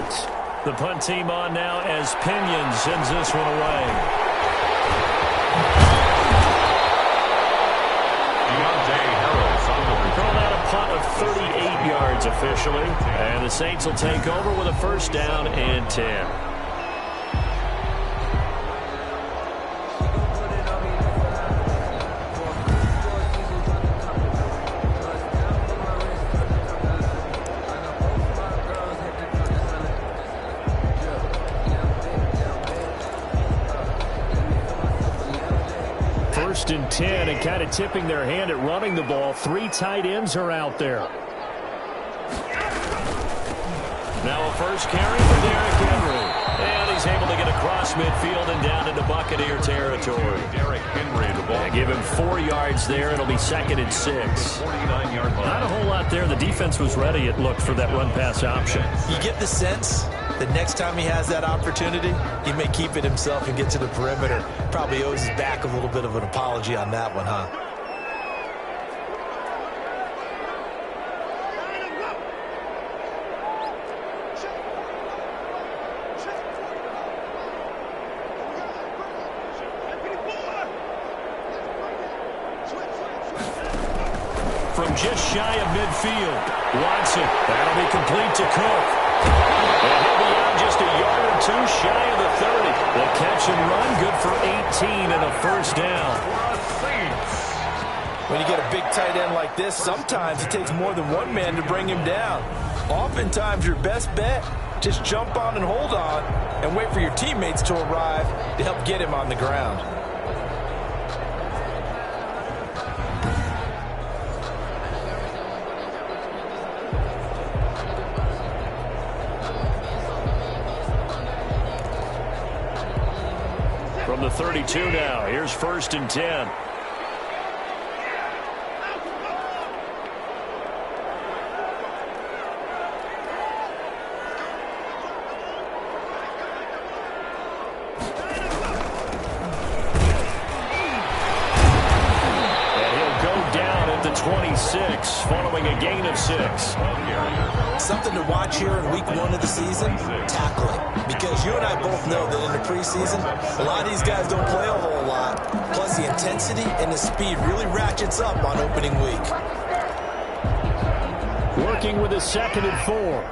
punt. The punt team on now as Pinion sends this one away. Thrown out a punt of 38 yards officially. And the Saints will take over with a first down and 10. First and 10, and kind of tipping their hand at running the ball. 3 tight ends are out there. Now a first carry for Derrick Henry. And he's able to get across midfield and down into Buccaneer territory. Derrick Henry, the ball. Give him 4 yards there. It'll be 2nd and 6. 49-yard line. Not a whole lot there. The defense was ready, it looked, for that run-pass option. You get the sense that next time he has that opportunity, he may keep it himself and get to the perimeter. Probably owes his back a little bit of an apology on that one, huh? From just shy of midfield, Watson. That'll be complete to Cook. And he'll be out just a yard or 2 shy of the 30. The catch and run, good for 18 and a first down. When you get a big tight end like this, sometimes it takes more than one man to bring him down. Oftentimes, your best bet, just jump on and hold on and wait for your teammates to arrive to help get him on the ground. From the 32 now, here's 1st and 10. And he'll go down at the 26, following a gain of 6. Something to watch here in week 1 of the season, tackling. Because you and I both know that in the preseason, a lot of these guys don't play a whole lot. Plus, the intensity and the speed really ratchets up on opening week. Working with a 2nd and 4.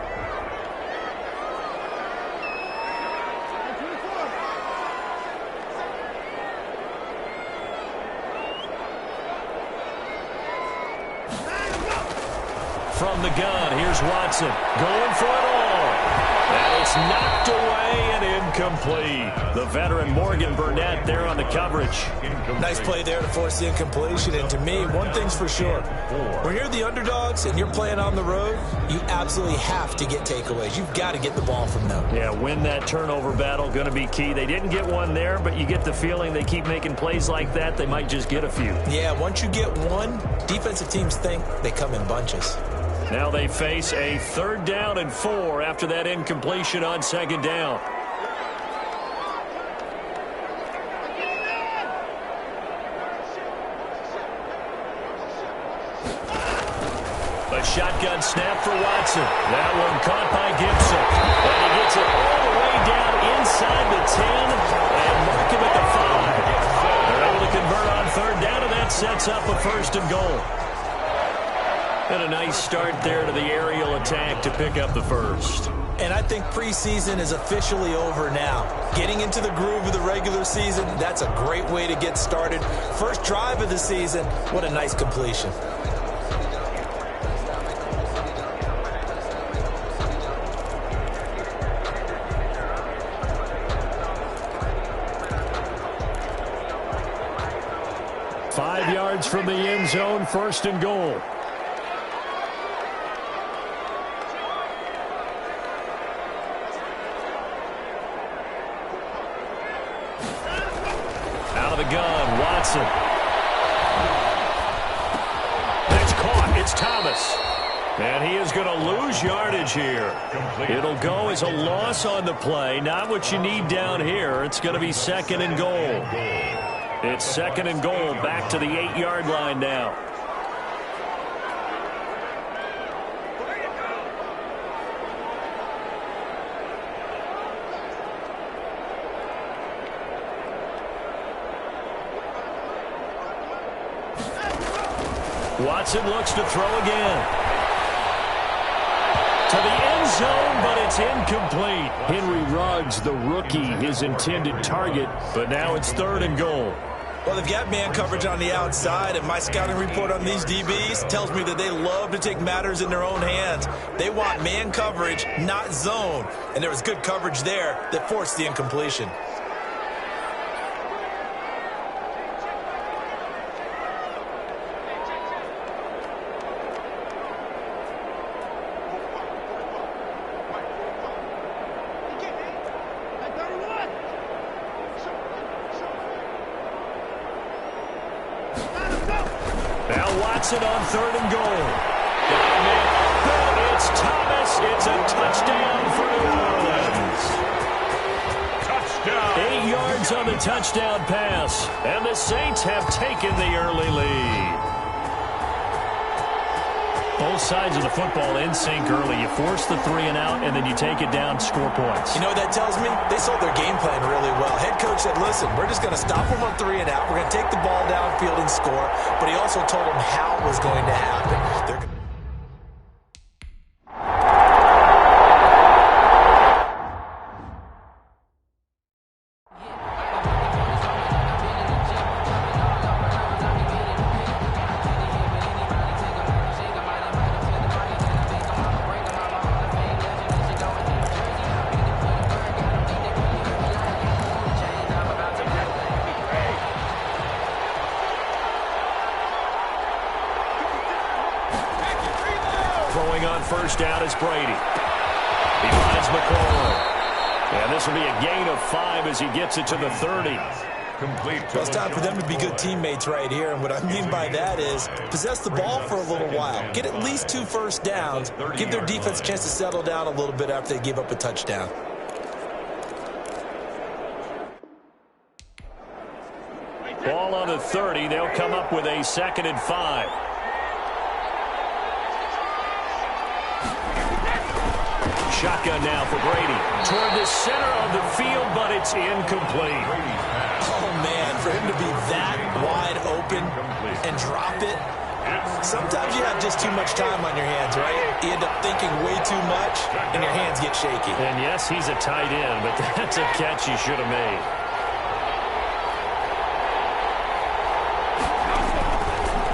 From the gun, here's Watson going for it all. And it's knocked away and incomplete. The veteran Morgan Burnett there on the coverage. Nice play there to force the incompletion. And to me, one thing's for sure. When you're the underdogs and you're playing on the road, you absolutely have to get takeaways. You've got to get the ball from them. Yeah, win that turnover battle, going to be key. They didn't get one there, but you get the feeling they keep making plays like that, they might just get a few. Yeah, once you get one, defensive teams think they come in bunches. Now they face a 3rd down and 4 after that incompletion on 2nd down. A shotgun snap for Watson. That one caught by Gibson. And he gets it all the way down inside the 10 and mark him at the 5. They're able to convert on 3rd down, and that sets up a 1st and goal. And a nice start there to the aerial attack to pick up the 1st. And I think preseason is officially over now. Getting into the groove of the regular season, that's a great way to get started. First drive of the season, what a nice completion. Five yards from the end zone, 1st and goal. Out of the gun, Watson. That's caught. It's Thomas. And he is going to lose yardage here. It'll go as a loss on the play. Not what you need down here. It's going to be 2nd and goal. It's 2nd and goal, back to the 8-yard line now. Watson looks to throw again. To the end zone, but it's incomplete. Henry Ruggs, the rookie, his intended target, but now it's 3rd and goal. Well, they've got man coverage on the outside, and my scouting report on these DBs tells me that they love to take matters in their own hands. They want man coverage, not zone. And there was good coverage there that forced the incompletion. Watson on 3rd and goal. It's Thomas. It's a touchdown for New Orleans. Touchdown. 8 yards on the touchdown pass. And the Saints have taken the early lead. Both sides of the football in sync early. You force the 3 and out, and then you take it down, score points. You know what that tells me? They sold their game plan really well. Head coach said, listen, we're just going to stop them on 3 and out. We're going to take the ball downfield and score. But he also told them how it was going to happen. They're throwing on 1st down is Brady. He finds McCoy. And this will be a gain of 5 as he gets it to the 30. Complete. Well, it's time for them to be good teammates right here. And what I mean by that is possess the ball for a little while. Get at least 2 first downs. Give their defense a chance to settle down a little bit after they give up a touchdown. Ball on the 30. They'll come up with a 2nd and 5. Shotgun now for Brady. Toward the center of the field, but it's incomplete. Oh, man, for him to be that wide open and drop it. Sometimes you have just too much time on your hands, right? You end up thinking way too much, and your hands get shaky. And yes, he's a tight end, but that's a catch he should have made.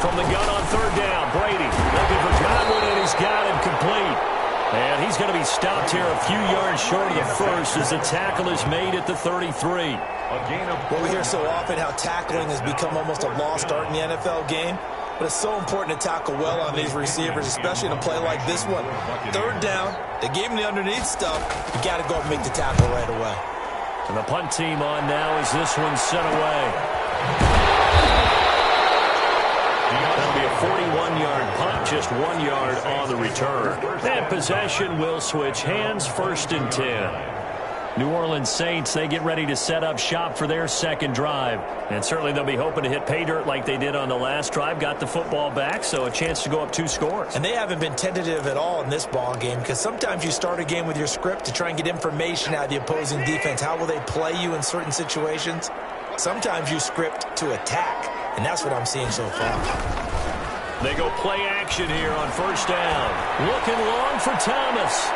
From the gun on 3rd down, Brady looking for Godwin, and he's got him complete. And he's going to be stopped here a few yards short of the first as the tackle is made at the 33. Well, we hear so often how tackling has become almost a lost art in the NFL game. But it's so important to tackle well on these receivers, especially in a play like this one. 3rd down, they gave him the underneath stuff. You got to go and make the tackle right away. And the punt team on now as this one's sent away. That'll be a 41-yard punt, just 1 yard on the return. That possession will switch hands, 1st and 10. New Orleans Saints, they get ready to set up shop for their 2nd drive. And certainly they'll be hoping to hit pay dirt like they did on the last drive. Got the football back, so a chance to go up 2 scores. And they haven't been tentative at all in this ball game because sometimes you start a game with your script to try and get information out of the opposing defense. How will they play you in certain situations? Sometimes you script to attack, and that's what I'm seeing so far. They go play action here on 1st down. Looking long for Thomas.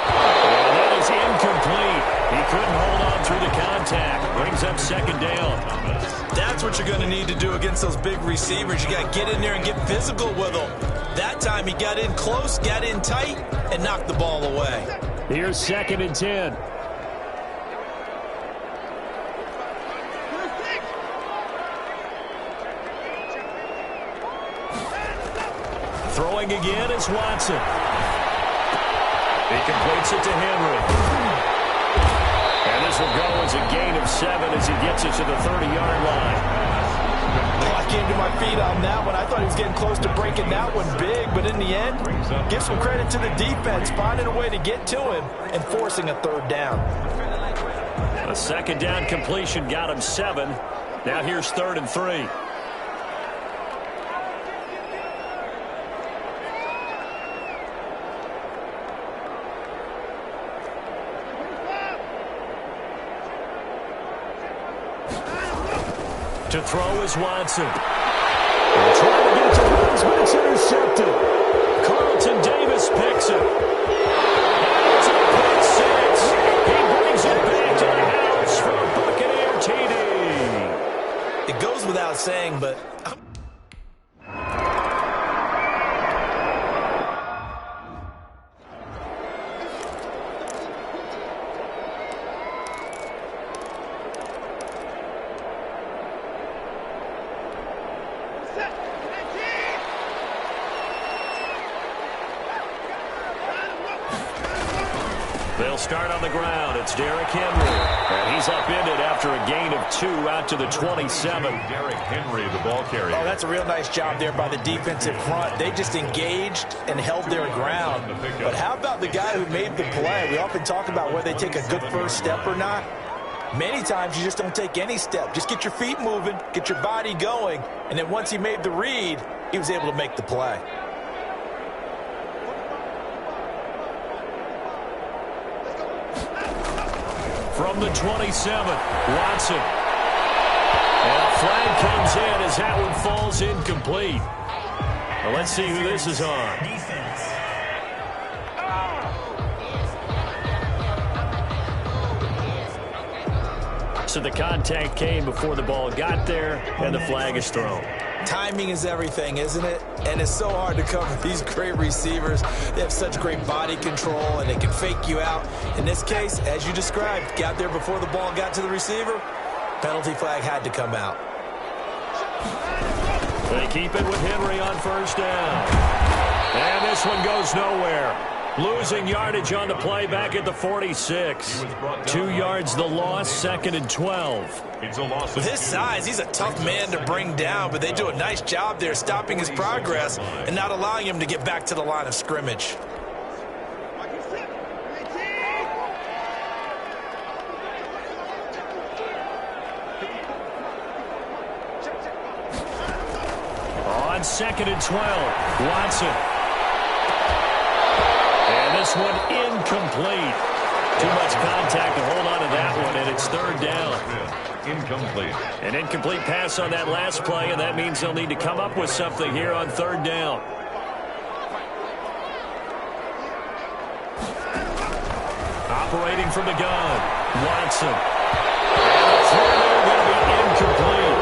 And that is incomplete. He couldn't hold on through the contact. Brings up 2nd down. That's what you're going to need to do against those big receivers. You got to get in there and get physical with them. That time he got in close, got in tight, and knocked the ball away. Here's 2nd and 10. Throwing again is Watson. He completes it to Henry. And this will go as a gain of 7 as he gets it to the 30-yard line. Oh, I came to my feet on that one. I thought he was getting close to breaking that one big, but in the end, give some credit to the defense, finding a way to get to him and forcing a 3rd down. A 2nd down completion got him 7. Now here's 3rd and 3. To throw is Watson. Trying to get to That's intercepted. Carlton Davis picks it. And it's a pick six. He brings it back to the house for a Buccaneer TD. It goes without saying, but they'll start on the ground. It's Derrick Henry. And he's upended after a gain of 2 out to the 27. Derrick Henry, the ball carrier. oh, that's a real nice job there by the defensive front. They just engaged and held their ground. But how about the guy who made the play? We often talk about whether they take a good first step or not. Many times you just don't take any step. Just get your feet moving, get your body going, and then once he made the read, he was able to make the play. From the 27, Watson. And a flag comes in as that one falls incomplete. Well, let's see who this is on. So the contact came before the ball got there, and the flag is thrown. Timing is everything, isn't it? And it's so hard to cover these great receivers. They have such great body control, and they can fake you out. In this case, as you described, got there before the ball got to the receiver. Penalty flag had to come out. They keep it with Henry on first down. And this one goes nowhere. Losing yardage on the play back at the 46. 2 yards the loss, 2nd and 12. It's a loss. With his size, he's a tough man to bring down, but they do a nice job there stopping his progress and not allowing him to get back to the line of scrimmage. On 2nd and 12, Watson. And this one incomplete. Too much contact to hold on to that one, and it's 3rd down. Incomplete. An incomplete pass on that last play, and that means they'll need to come up with something here on 3rd down. Operating from the gun, Watson. And the throw going to be incomplete.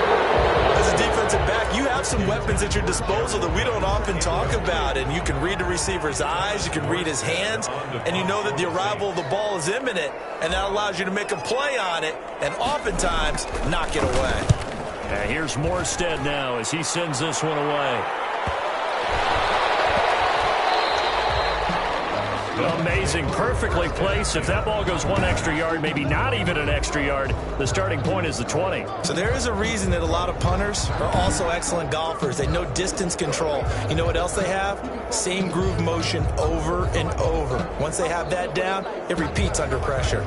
As a defensive back, you have some weapons at your disposal that we don't often talk about, and you can read the receiver's eyes, you can read his hands, and you know that the arrival of the ball is imminent, and that allows you to make a play on it and oftentimes knock it away. And here's Morstead now as he sends this one away. Amazing, perfectly placed. If that ball goes 1 extra yard, maybe not even an extra yard, the starting point is the 20. So there is a reason that a lot of punters are also excellent golfers. They know distance control. You know what else they have? Same groove motion over and over. Once they have that down, it repeats under pressure.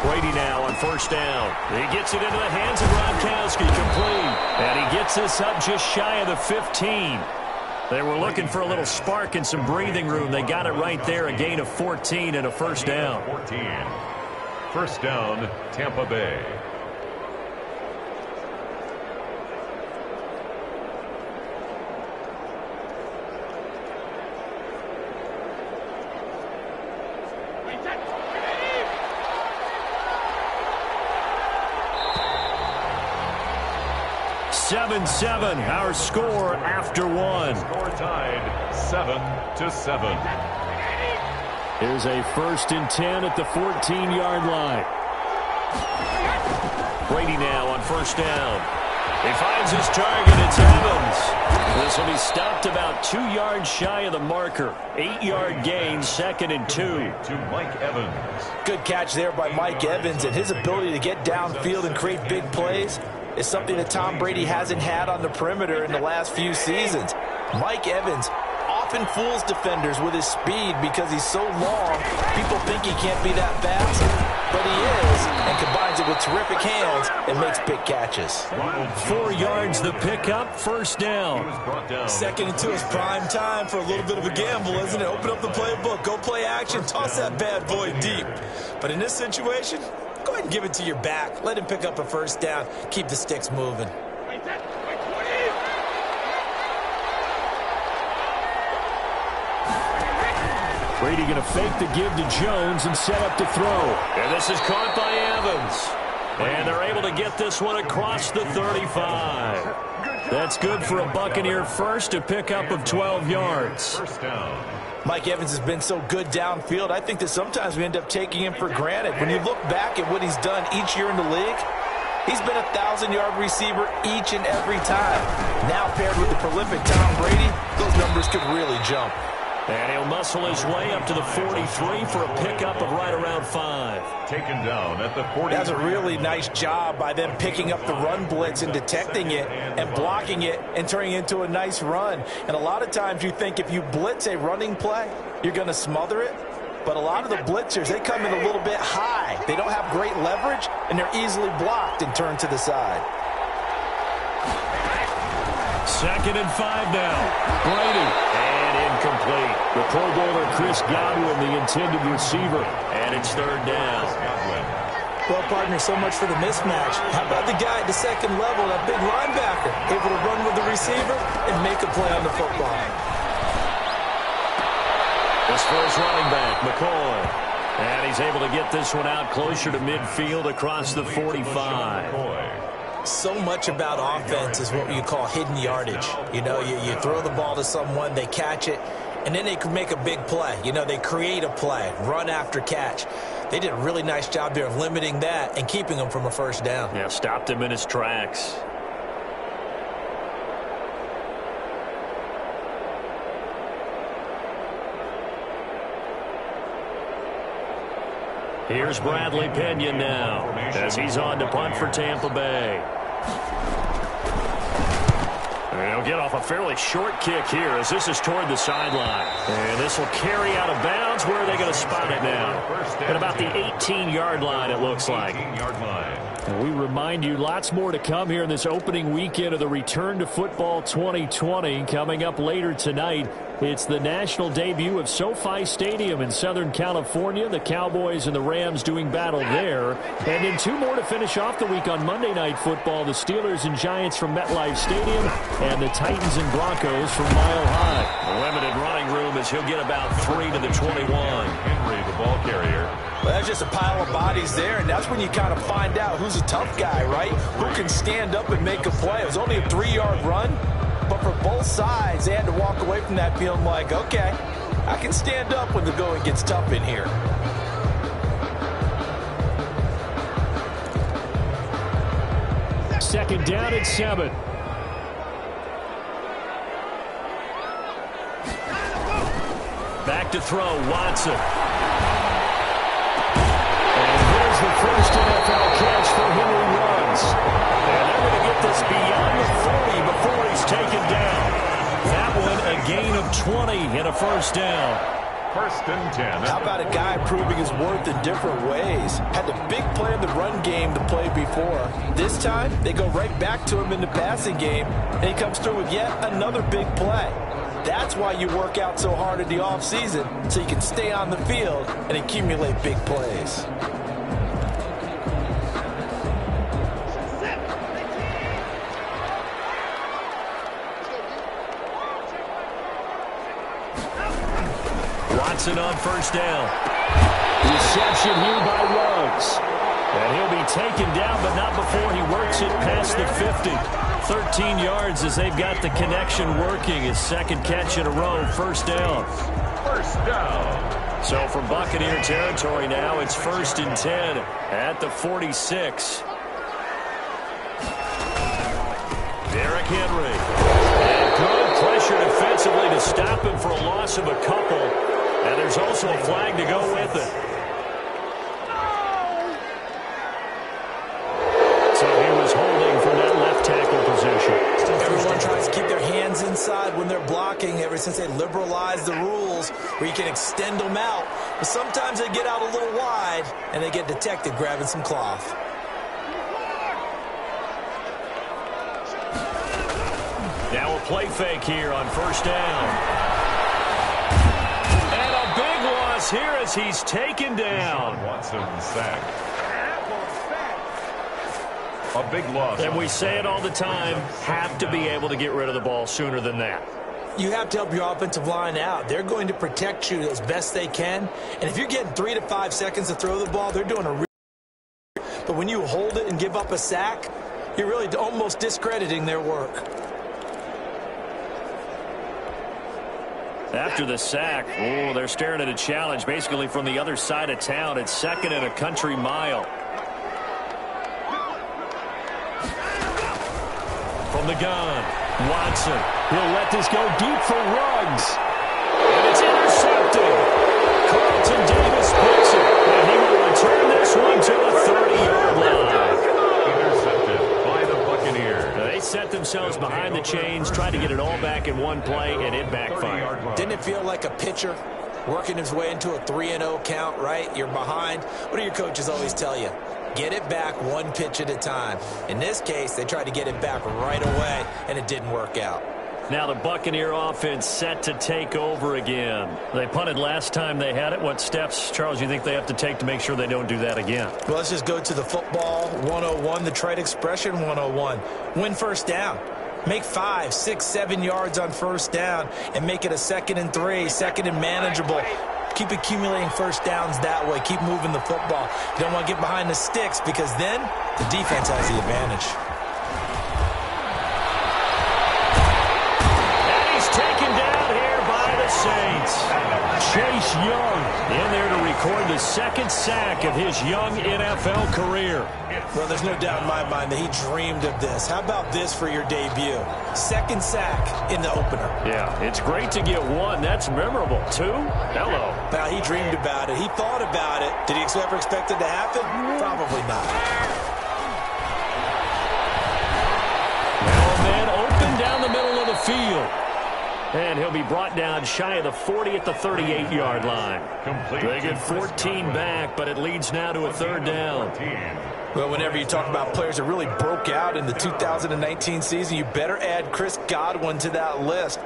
Brady now on first down. He gets it into the hands of Gronkowski, complete. And he gets this up just shy of the 15. They were looking for a little spark and some breathing room. They got it right there, a gain of 14 and a first down. 14. First down, Tampa Bay. Seven, our score after one. Score tied 7-7. Here's a 1st and 10 at the 14-yard line. Brady now on first down. He finds his target. It's Evans. This will be stopped about 2 yards shy of the marker. 8-yard gain, 2nd and 2. To Mike Evans. Good catch there by Mike Evans, and his ability to get downfield and create big plays is something that Tom Brady hasn't had on the perimeter in the last few seasons. Mike Evans often fools defenders with his speed because he's so long. People think he can't be that fast. but he is, and combines it with terrific hands and makes big catches. 4 yards the pickup, first down. 2nd and 2 is prime time for a little bit of a gamble, isn't it? Open up the playbook, go play action, toss that bad boy deep. But in this situation, go ahead and give it to your back. Let him pick up a first down. Keep the sticks moving. Brady going to fake the give to Jones and set up to throw. And this is caught by Evans. And they're able to get this one across the 35. That's good for a Buccaneer first, a pickup of 12 yards. First down. Mike Evans has been so good downfield. I think that sometimes we end up taking him for granted. When you look back at what he's done each year in the league, he's been a 1,000-yard receiver each and every time. Now paired with the prolific Tom Brady, those numbers could really jump. And he'll muscle his way up to the 43 for a pickup of right around 5. Taken down at the 40. That's a really nice job by them picking up the run blitz and detecting it and blocking it and turning it into a nice run. And a lot of times you think if you blitz a running play, you're going to smother it. But a lot of the blitzers, they come in a little bit high. They don't have great leverage, and they're easily blocked and turned to the side. 2nd and 5 now. Brady. Incomplete. The Pro Bowler Chris Godwin, the intended receiver, and it's 3rd down. Well, partner, so much for the mismatch. How about the guy at the 2nd level, that big linebacker, able to run with the receiver and make a play on the football? This for his running back, McCoy. And he's able to get this one out closer to midfield across the 45. So much about offense is what you call hidden yardage. You know, you throw the ball to someone, they catch it, and then they can make a big play. You know, they create a play, run after catch. They did a really nice job there of limiting that and keeping him from a first down. Yeah, stopped him in his tracks. Here's Bradley Pena now as he's on to punt for Tampa Bay. And he'll get off a fairly short kick here as this is toward the sideline. And this will carry out of bounds. Where are they going to spot it now? At about the 18-yard line, it looks like. 18-yard line. And we remind you, lots more to come here in this opening weekend of the Return to Football 2020. Coming up later tonight, it's the national debut of SoFi Stadium in Southern California. The Cowboys and the Rams doing battle there. And then 2 more to finish off the week on Monday Night Football. The Steelers and Giants from MetLife Stadium and the Titans and Broncos from Mile High. A limited running room as he'll get about 3 to the 21. Henry, the ball carrier. Well, that's just a pile of bodies there, and that's when you kind of find out who's a tough guy, right? Who can stand up and make a play. It was only a 3-yard run, but for both sides, they had to walk away from that feeling like, okay, I can stand up when the going gets tough in here. Second down at 7. Back to throw, Watson. And here's the first NFL catch for Henry Ruggs. And they're going to get this beyond the 40 before he's taken down. That one a gain of 20 and a first down. 1st and 10. How about a guy proving his worth in different ways? Had the big play in the run game to play before. This time, they go right back to him in the passing game, and he comes through with yet another big play. That's why you work out so hard in the offseason, so you can stay on the field and accumulate big plays. Watson on first down. Reception here by Ruggs. And he'll be taken down, but not before he works it past the 50. 13 yards as they've got the connection working. His 2nd catch in a row, first down. First down. So from Buccaneer territory now, it's 1st and 10 at the 46. Derrick Henry. And good pressure defensively to stop him for a loss of a couple. And there's also a flag to go with it. So he was holding from that left tackle position. Everyone tries to keep their hands inside when they're blocking ever since they liberalized the rules where you can extend them out. But sometimes they get out a little wide, and they get detected grabbing some cloth. Now a play fake here on first down. And a big loss here as he's taken down. Watson sack. A big loss. And we say it all the time, have to be able to get rid of the ball sooner than that. You have to help your offensive line out. They're going to protect you as best they can. And if you're getting 3 to 5 seconds to throw the ball, they're doing a real. But when you hold it and give up a sack, you're really almost discrediting their work. After the sack, they're staring at a challenge basically from the other side of town. It's 2nd and a country mile. From the gun, Watson. He'll let this go deep for Ruggs. And it's intercepted. Carlton Davis picks it. And he will return this one to the 30-yard line. Intercepted by the Buccaneers. They set themselves behind the chains, tried to get it all back in one play, and it backfired. Didn't it feel like a pitcher working his way into a 3-0 count, right? You're behind. What do your coaches always tell you? Get it back one pitch at a time. In this case, they tried to get it back right away, and it didn't work out. Now the Buccaneer offense set to take over again. They punted last time they had it. What steps, Charles, you think they have to take to make sure they don't do that again? Well, let's just go to the football 101, the trade expression 101. Win first down. Make 5, 6, 7 yards on first down and make it a 2nd and 3, 2nd and manageable. Keep accumulating first downs that way. Keep moving the football. You don't want to get behind the sticks because then the defense has the advantage. And he's taken down here by the Saints. Chase Young in there to record the 2nd sack of his young NFL career. Well, there's no doubt in my mind that he dreamed of this. How about this for your debut? 2nd sack in the opener. Yeah, it's great to get 1. That's memorable. 2? Hello. Now, he dreamed about it. He thought about it. Did he ever expect it to happen? Probably not. Now a man open down the middle of the field. And he'll be brought down shy of the 40 at the 38-yard line. They get 14 back, but it leads now to a 3rd down. Well, whenever you talk about players that really broke out in the 2019 season, you better add Chris Godwin to that list.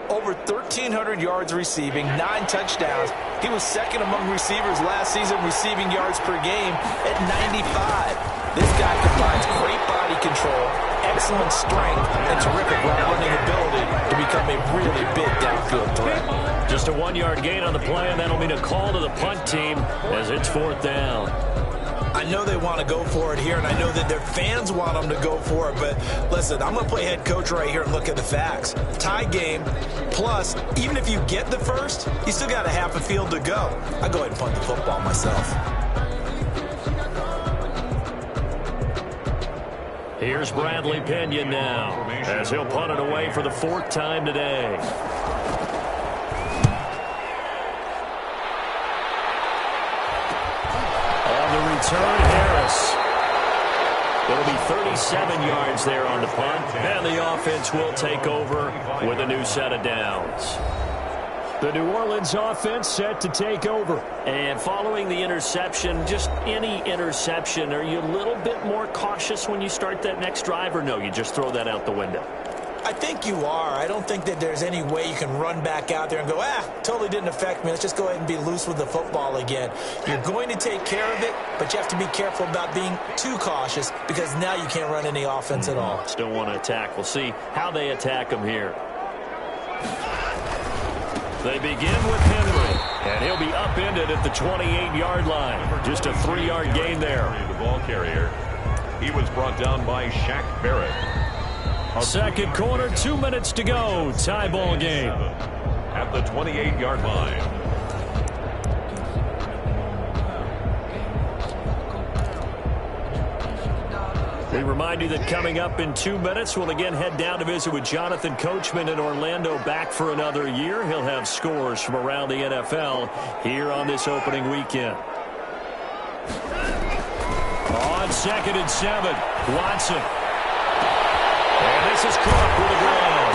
Over 1,300 yards receiving, 9 touchdowns. He was 2nd among receivers last season receiving yards per game at 95. This guy combines great body control, excellent strength, and terrific route-running ability to become a really big downfield threat. Just a 1-yard gain on the play, and that'll mean a call to the punt team as it's 4th down. I know they want to go for it here, and I know that their fans want them to go for it, but listen, I'm going to play head coach right here and look at the facts. Tie game, plus, even if you get the first, you still got a half a field to go. I go ahead and punt the football myself. Here's Bradley Pinion now, as he'll punt it away for the 4th time today. Return Harris. It'll be 37 yards there on the punt, and the offense will take over with a new set of downs. The New Orleans offense set to take over. And following the interception, just any interception, are you a little bit more cautious when you start that next drive, or no, you just throw that out the window? I think you are. I don't think that there's any way you can run back out there and go, totally didn't affect me. Let's just go ahead and be loose with the football again. You're going to take care of it, but you have to be careful about being too cautious because now you can't run any offense at all. Still want to attack. We'll see how they attack them here. They begin with Henry, and he'll be upended at the 28-yard line. Just a 3-yard gain there. The ball carrier. He was brought down by Shaq Barrett. 2nd quarter, 2 minutes to go. Tie ball game. At the 28-yard line. We remind you that coming up in 2 minutes, we'll again head down to visit with Jonathan Coachman in Orlando, back for another year. He'll have scores from around the NFL here on this opening weekend. On 2nd and 7, Watson. And this is Cook with the ground.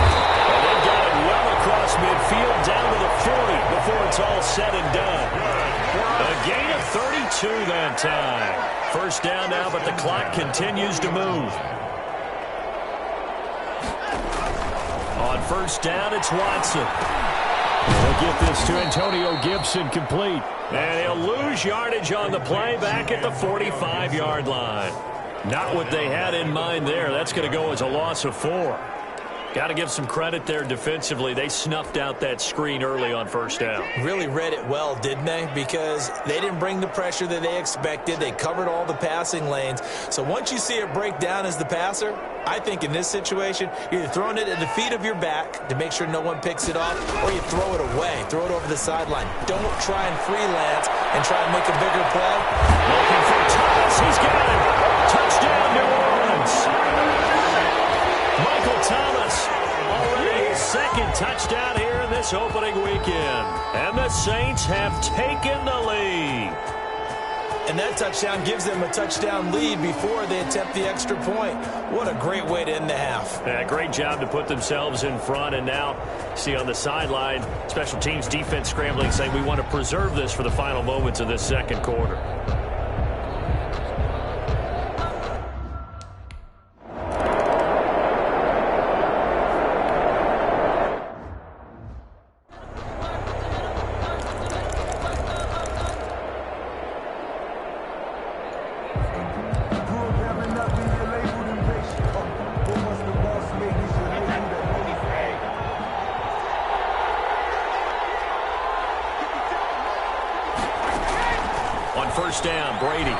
And they got it well across midfield down to the 40 before it's all said and done. A gain of 32 that time. First down now, but the clock continues to move. On first down, it's Watson. They'll get this to Antonio Gibson complete. And he'll lose yardage on the play back at the 45-yard line. Not what they had in mind there. That's going to go as a loss of 4. Got to give some credit there defensively. They snuffed out that screen early on first down. Really read it well, didn't they? Because they didn't bring the pressure that they expected. They covered all the passing lanes. So once you see it break down as the passer, I think in this situation, you're either throwing it at the feet of your back to make sure no one picks it off, or you throw it away. Throw it over the sideline. Don't try and freelance and try and make a bigger play. Looking for Thomas. He's got it. Touchdown, New Orleans. Michael Thomas, already his second touchdown here in this opening weekend. And the Saints have taken the lead. And that touchdown gives them a touchdown lead before they attempt the extra point. What a great way to end the half. Yeah, great job to put themselves in front. And now, see on the sideline, special teams defense scrambling, saying we want to preserve this for the final moments of this second quarter. First down, Brady. And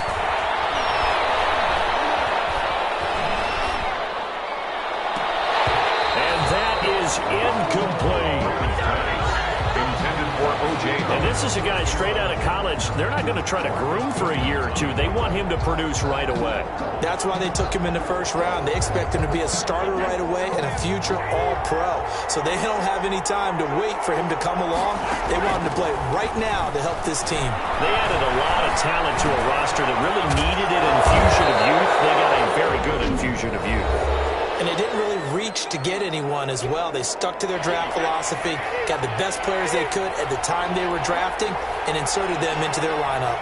that is incomplete. Intended for O.J. And this is a guy straight out of college. They're not going to try to groom for a year or two. They want him to produce right away. That's why they took him in the first round. They expect him to be a starter right away and a future All-Pro. So they don't have any time to wait for him to come along. They want him to play right now to help this team. They added a lot of talent to a roster that really needed an infusion of youth. They got a very good infusion of youth. And they didn't really reach to get anyone as well. They stuck to their draft philosophy, got the best players they could at the time they were drafting, and inserted them into their lineup.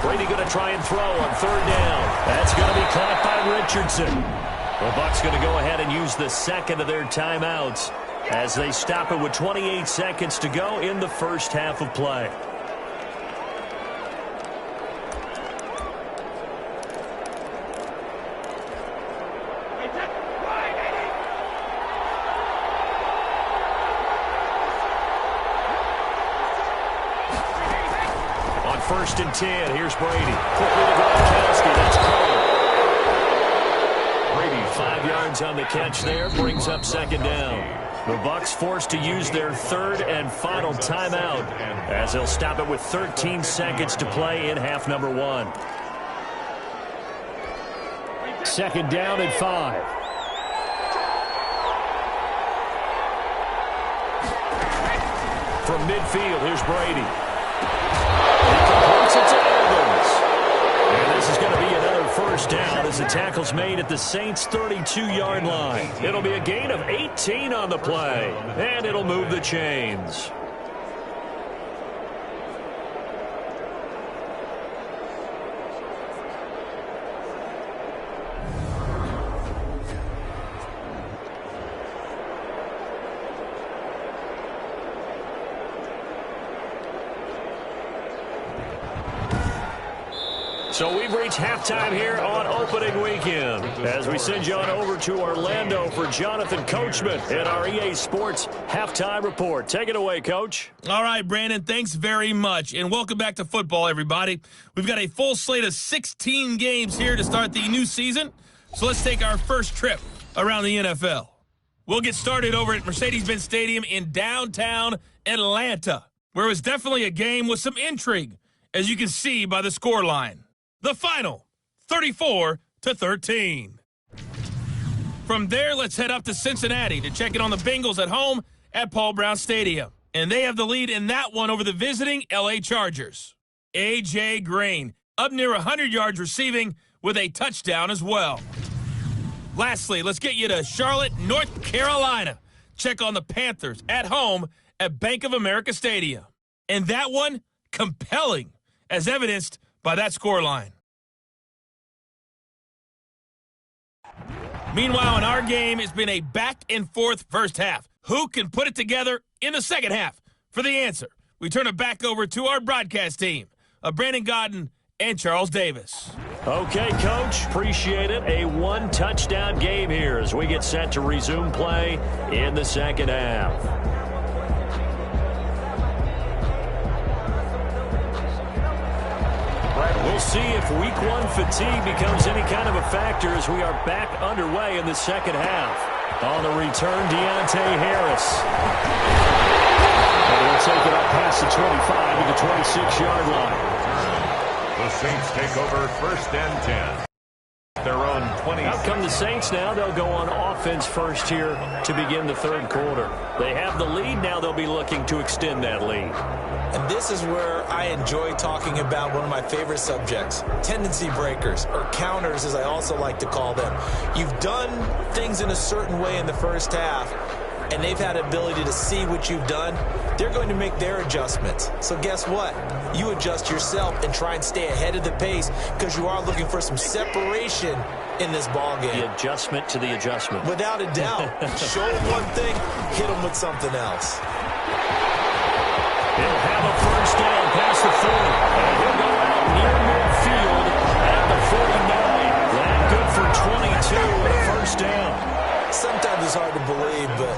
Brady going to try and throw on third down. That's going to be caught by Richardson. The Bucs going to go ahead and use the second of their timeouts as they stop it with 28 seconds to go in the first half of play. First and 10. Here's Brady. Quickly to Gronkowski. That's covered. Brady 5 yards on the catch there. Brings up second down. The Bucs forced to use their third and final timeout as they'll stop it with 13 seconds to play in half number 1. Second down and 5. From midfield, here's Brady. And this is going to be another first down as the tackle's made at the Saints' 32-yard line. It'll be a gain of 18 on the play, and it'll move the chains. So we've reached halftime here on opening weekend as we send you on over to Orlando for Jonathan Coachman in our EA Sports Halftime Report. Take it away, Coach. All right, Brandon, thanks very much. And welcome back to football, everybody. We've got a full slate of 16 games here to start the new season. So let's take our first trip around the NFL. We'll get started over at Mercedes-Benz Stadium in downtown Atlanta, where it was definitely a game with some intrigue, as you can see by the scoreline. The final, 34-13. From there, let's head up to Cincinnati to check in on the Bengals at home at Paul Brown Stadium. And they have the lead in that one over the visiting L.A. Chargers. A.J. Green, up near 100 yards receiving with a touchdown as well. Lastly, let's get you to Charlotte, North Carolina. Check on the Panthers at home at Bank of America Stadium. And that one compelling, as evidenced by that scoreline. Meanwhile, in our game, it's been a back-and-forth first half. Who can put it together in the second half? For the answer, we turn it back over to our broadcast team of Brandon Godden and Charles Davis. Okay, Coach, appreciate it. A one-touchdown game here as we get set to resume play in the second half. We'll see if week one fatigue becomes any kind of a factor as we are back underway in the second half. On the return, Deontay Harris. And we'll take it up past the 25 to the 26-yard line. The Saints take over 1st and 10. Their own 20. Out come the Saints now. They'll go on offense first here to begin the third quarter. They have the lead. Now they'll be looking to extend that lead. And this is where I enjoy talking about one of my favorite subjects, tendency breakers, or counters as I also like to call them. You've done things in a certain way in the first half, and they've had ability to see what you've done. They're going to make their adjustments. So guess what? You adjust yourself and try and stay ahead of the pace because you are looking for some separation in this ball game. The adjustment to the adjustment. Without a doubt. Show them one thing, hit them with something else. He'll have a first down past the 40. And he'll go out near midfield at the 49. That good for 22 and a first down. Sometimes it's hard to believe, but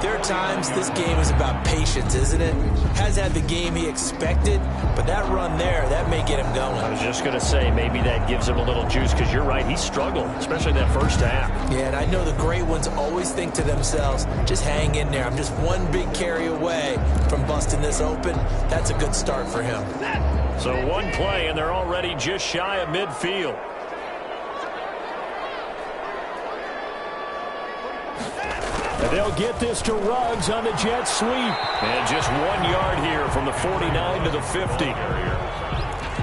there are times this game is about patience, isn't it? Has had the game he expected, but that run there, that may get him going. I was just going to say, maybe that gives him a little juice, because you're right, he struggled, especially that first half. Yeah, and I know the great ones always think to themselves, just hang in there. I'm just one big carry away from busting this open. That's a good start for him. So one play, and they're already just shy of midfield. And they'll get this to Ruggs on the jet sweep. And just 1 yard here from the 49 to the 50.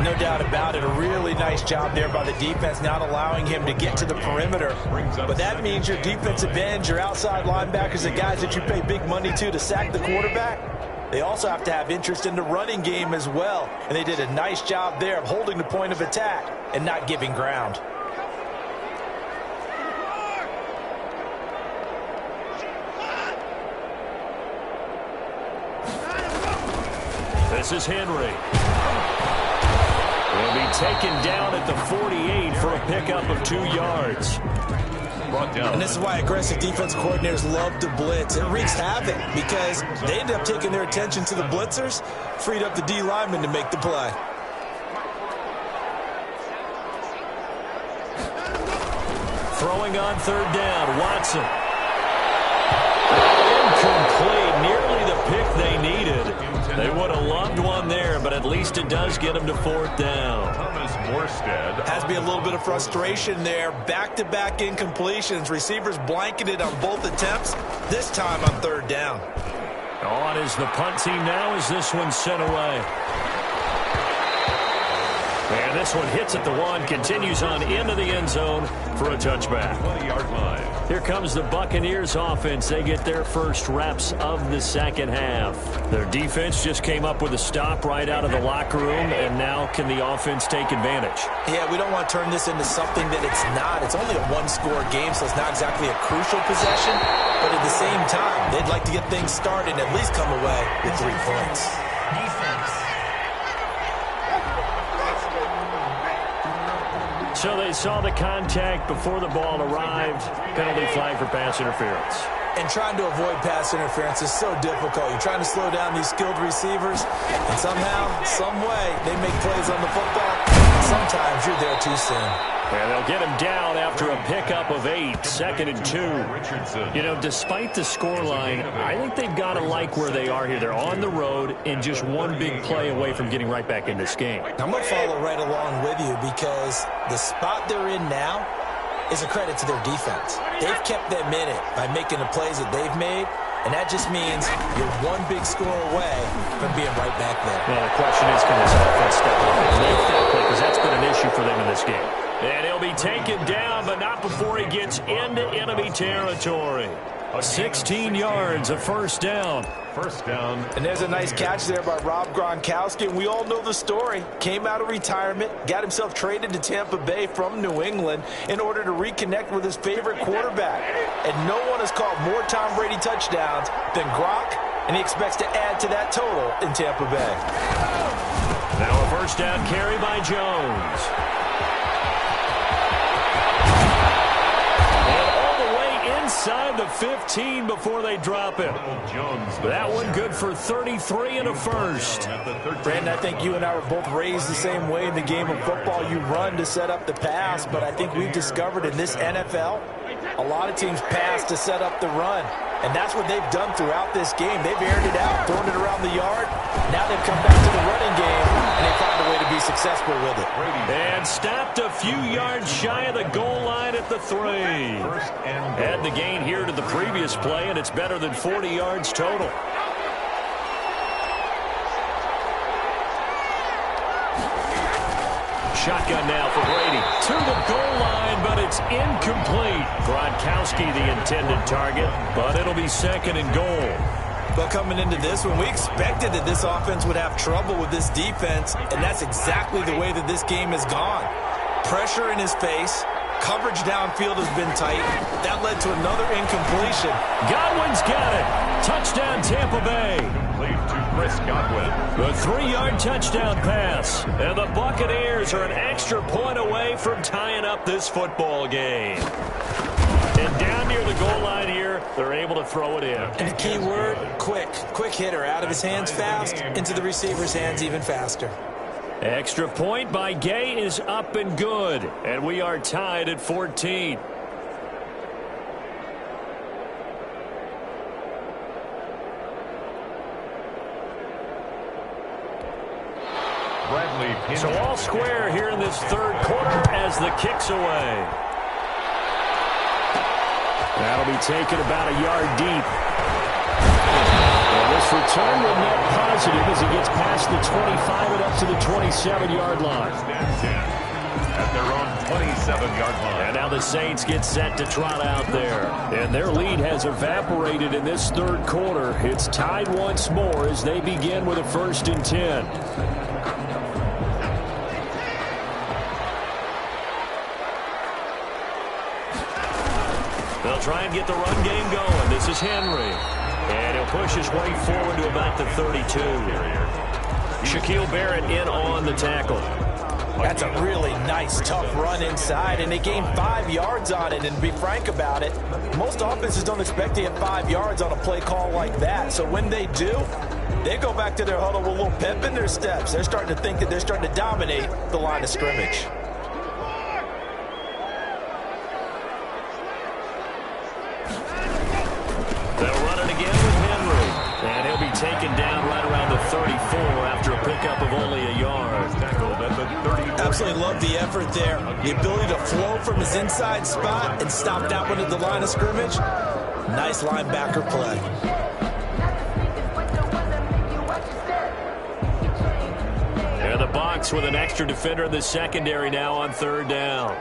No doubt about it. A really nice job there by the defense, not allowing him to get to the perimeter. But that means your defensive ends, your outside linebackers, the guys that you pay big money to sack the quarterback, they also have to have interest in the running game as well. And they did a nice job there of holding the point of attack and not giving ground. This is Henry. Will be taken down at the 48 for a pickup of 2 yards. Brought down. And this is why aggressive defense coordinators love to blitz. It wreaks havoc because they end up taking their attention to the blitzers, freed up the D lineman to make the play. Throwing on third down, Watson. Incomplete, nearly the pick they needed. They would have loved one there, but at least it does get them to fourth down. Thomas Morstead. Has to be a little bit of frustration there. Back-to-back incompletions. Receivers blanketed on both attempts, this time on third down. On is the punt team now as this one's sent away. And this one hits at the 1, continues on into the end zone for a touchback. 20-yard line. Here comes the Buccaneers offense. They get their first reps of the second half. Their defense just came up with a stop right out of the locker room, and now can the offense take advantage? Yeah, we don't want to turn this into something that it's not. It's only a one-score game, so it's not exactly a crucial possession. But at the same time, they'd like to get things started and at least come away with 3 points. So they saw the contact before the ball arrived. Penalty flag for pass interference. And trying to avoid pass interference is so difficult. You're trying to slow down these skilled receivers, and somehow, some way, they make plays on the football. Sometimes you're there too soon. And they'll get him down after a pickup of 8, 2nd and 2. You know, despite the scoreline, I think they've got to like where they are here. They're on the road and just one big play away from getting right back in this game. I'm going to follow right along with you because the spot they're in now is a credit to their defense. They've kept them in it by making the plays that they've made, and that just means you're one big score away from being right back there. Well, the question is, can this offense step up and make that play? Because that's been an issue for them in this game. And he'll be taken down, but not before he gets into enemy territory. 16 yards, a first down. First down. And there's a nice catch there by Rob Gronkowski. And we all know the story. Came out of retirement, got himself traded to Tampa Bay from New England in order to reconnect with his favorite quarterback. And no one has caught more Tom Brady touchdowns than Gronk, and he expects to add to that total in Tampa Bay. Now a first down carry by Jones. Inside the 15 before they drop it. That one good for 33 and a first. Brandon, I think you and I were both raised the same way in the game of football. You run to set up the pass, but I think we've discovered in this NFL, a lot of teams pass to set up the run. And that's what they've done throughout this game. They've aired it out, thrown it around the yard. Now they've come back to the running game, and they found a way to be successful with it. And stopped a few yards shy of the goal line at the 3. Add the gain here to the previous play, and it's better than 40 yards total. Shotgun now for Brady. To the goal line, but it's incomplete. Gronkowski the intended target, but it'll be second and goal. But coming into this one, we expected that this offense would have trouble with this defense, and that's exactly the way that this game has gone. Pressure in his face. Coverage downfield has been tight. That led to another incompletion. Godwin's got it. Touchdown, Tampa Bay. Complete to Chris Godwin. The 3-yard touchdown pass. And the Buccaneers are an extra point away from tying up this football game. And down near the goal line here, they're able to throw it in. And the key word, quick. Quick hitter. Out of his hands fast, into the receiver's hands even faster. Extra point by Gay is up and good. And we are tied at 14. So all square here in this third quarter as the kick's away. That'll be taken about a yard deep. And this return will net positive as he gets past the 25 and up to the 27-yard line. At their own 27-yard line. And now the Saints get set to trot out there. And their lead has evaporated in this third quarter. It's tied once more as they begin with a 1st and 10. They'll try and get the run game going. This is Henry. And he'll push his way forward to about the 32. Shaquille Barrett in on the tackle. That's a really nice, tough run inside, and they gained 5 yards on it. And to be frank about it, most offenses don't expect to get 5 yards on a play call like that. So when they do, they go back to their huddle with a little pep in their steps. They're starting to think that they're starting to dominate the line of scrimmage. Taken down right around the 34 after a pickup of only a yard. Absolutely love the effort there. The ability to flow from his inside spot and stop that one at the line of scrimmage. Nice linebacker play. And the box with an extra defender in the secondary now on 3rd down.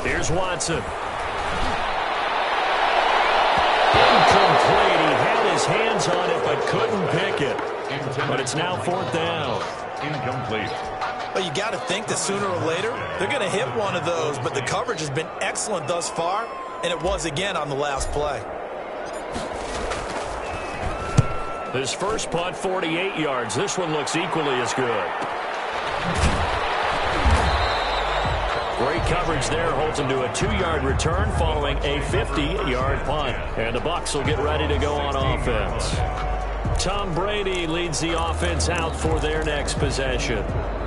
Here's Watson. Incomplete. He had his hands on it but couldn't pick it. But it's now 4th down. Incomplete. Well, you got to think that sooner or later they're going to hit one of those, but the coverage has been excellent thus far, and it was again on the last play. His first punt, 48 yards. This one looks equally as good. Great coverage there, holds him to a 2-yard return following a 50-yard punt. And the Bucs will get ready to go on offense. Tom Brady leads the offense out for their next possession.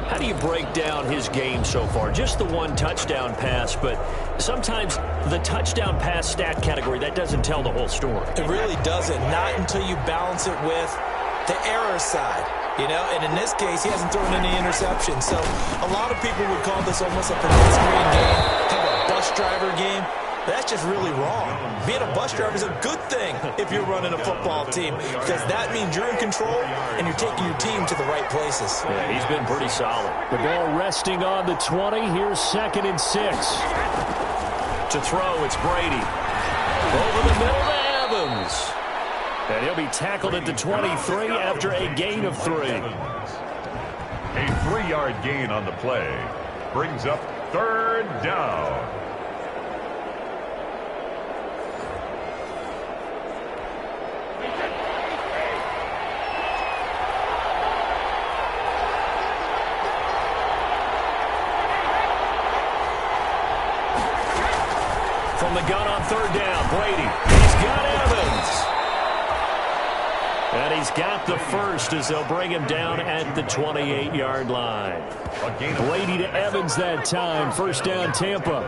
How do you break down his game so far? Just the one touchdown pass, but sometimes the touchdown pass stat category, that doesn't tell the whole story. It really doesn't, not until you balance it with the error side. You know, and in this case, he hasn't thrown any interceptions. So a lot of people would call this almost a pedestrian game, kind of a bus driver game. That's just really wrong. Being a bus driver is a good thing if you're running a football team, because that means you're in control and you're taking your team to the right places. Yeah, he's been pretty solid. The ball resting on the 20. Here's 2nd and 6. To throw, it's Brady. Over the middle to Evans. And he'll be tackled at the 23 after a gain of 3. A 3-yard gain on the play brings up 3rd down. From the gun on 3rd down, Brady. He's got Evans. And he's got the first as they'll bring him down at the 28-yard line. Brady to Evans that time. 1st down, Tampa.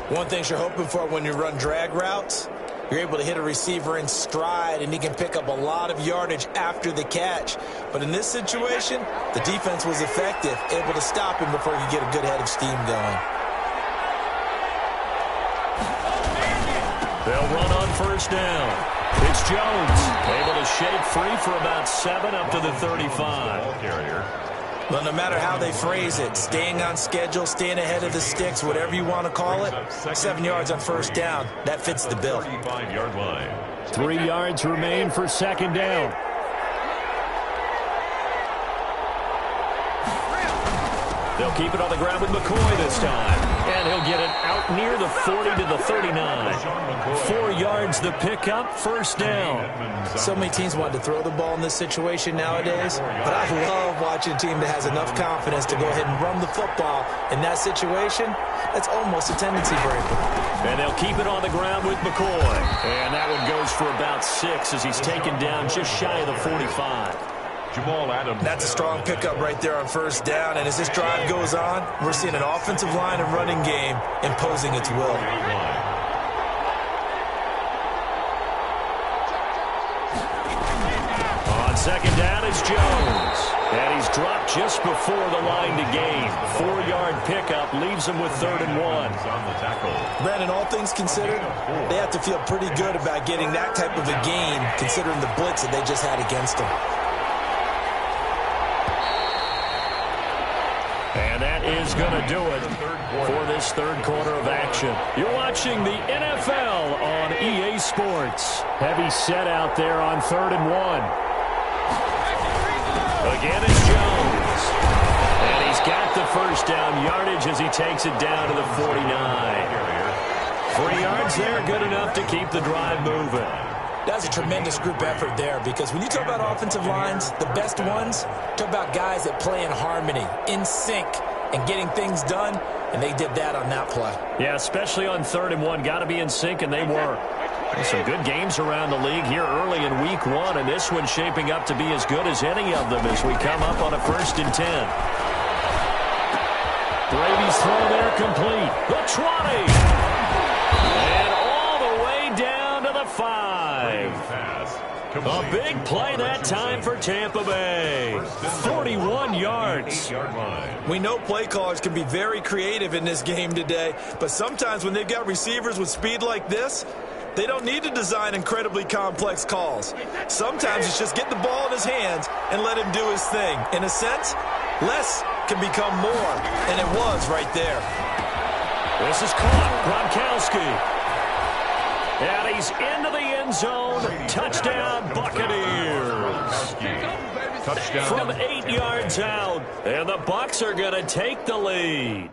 One thing you're hoping for when you run drag routes, you're able to hit a receiver in stride, and he can pick up a lot of yardage after the catch. But in this situation, the defense was effective, able to stop him before he could get a good head of steam going. They'll run on 1st down. It's Jones, able to shake free for about 7 up to the 35. Well, no matter how they phrase it, staying on schedule, staying ahead of the sticks, whatever you want to call it, 7 yards on 1st down, that fits the bill. 35-yard line. 3 yards remain for 2nd down. They'll keep it on the ground with McCoy this time. And he'll get it out near the 40 to the 39. 4 yards the pickup, 1st down. So many teams want to throw the ball in this situation nowadays, but I love watching a team that has enough confidence to go ahead and run the football. In that situation, that's almost a tendency breaker. And they'll keep it on the ground with McCoy. And that one goes for about 6 as he's taken down just shy of the 45. Jamal Adams. That's a strong pickup right there on 1st down. And as this drive goes on, we're seeing an offensive line and running game imposing its will. On 2nd down, it's Jones. And he's dropped just before the line to gain. 4-yard pickup leaves him with 3rd and 1. Brandon, all things considered, they have to feel pretty good about getting that type of a gain, considering the blitz that they just had against them. And that is going to do it for this 3rd quarter of action. You're watching the NFL on EA Sports. Heavy set out there on 3rd and 1. Again, it's Jones. And he's got the 1st down yardage as he takes it down to the 49. 3 yards there, good enough to keep the drive moving. That's a tremendous group effort there, because when you talk about offensive lines, the best ones, talk about guys that play in harmony, in sync, and getting things done, and they did that on that play. Yeah, especially on 3rd and 1. Got to be in sync, and they were. Some good games around the league here early in week 1, and this one's shaping up to be as good as any of them as we come up on a 1st and 10. Brady's throw there complete. The 20. And all the way down to the 5. A big play that time for Tampa Bay. 41 yards. We know play callers can be very creative in this game today, but sometimes when they've got receivers with speed like this, they don't need to design incredibly complex calls. Sometimes it's just get the ball in his hands and let him do his thing. In a sense, less can become more, and it was right there. This is caught. Gronkowski. And he's into the end zone. Touchdown, Buccaneers. Touchdown. From 8 yards out. And the Bucs are going to take the lead.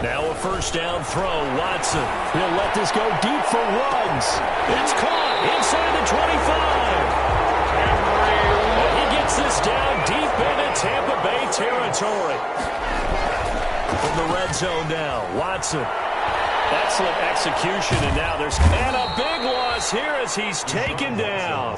Now a 1st down throw. Watson. He'll let this go deep for runs. It's caught inside the 25. And he gets this down deep into Tampa Bay territory. From the red zone now, Watson. Excellent execution, and now there's a big loss here as he's taken down.